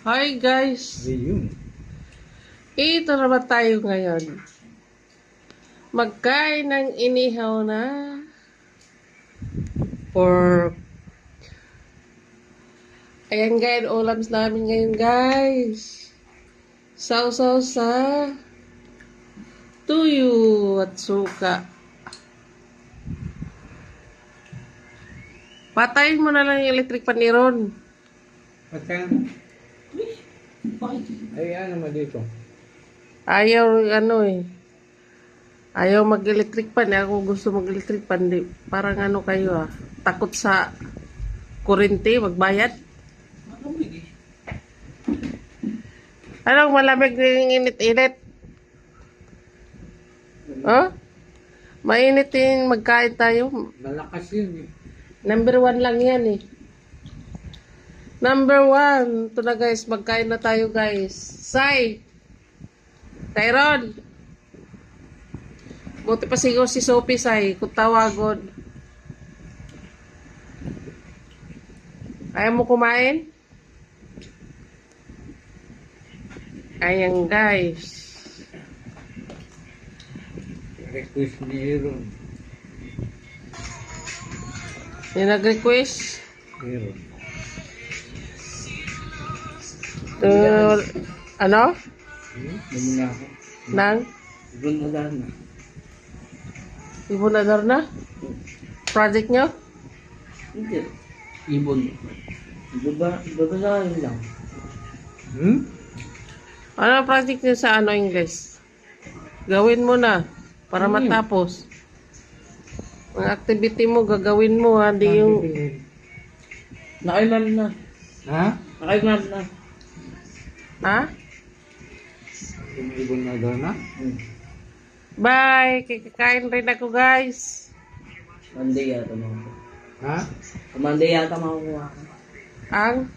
Hi guys! Ayun. Ito naman tayo ngayon. Magkain ng inihaw na pork. Ayan guys, ulams namin ngayon guys. Sausaw sa tuyo at suka. Patayin mo na lang yung electric pan ni Ron. Pagka... Ay, ano mo dito? Ayaw Ayaw mag-electric pan. Ako gusto mag-electric pan. Di, parang ano kayo takot sa kurente, magbayad. Anong malamig ng init-init? Oh? Mainit yung magkain tayo. Malakas yun eh. Number 1 lang yan eh. Number 1. Ito na guys, magkain na tayo guys. Sai! Tyron! Buti pa sigaw si Sophie Sai, kung tawagon. Ayaw mo kumain? Ayan guys. Request ni Aaron. Yung nag-request? Aaron. Ano? Lumula ako. Nang? Lumula na. Ibon na? Project nyo? Hindi. Ibon. Babasahin lang. Ano project nyo sa English? Gawin mo na para matapos. Ang activity mo, gagawin mo hindi yung... Nakailan na. Ha? Nakailan na. Ha? Yung ibon na doon na? Bye! Kikikain rin ako guys. Monday yata makukuha. Ha? Monday yata makukuha. Ang?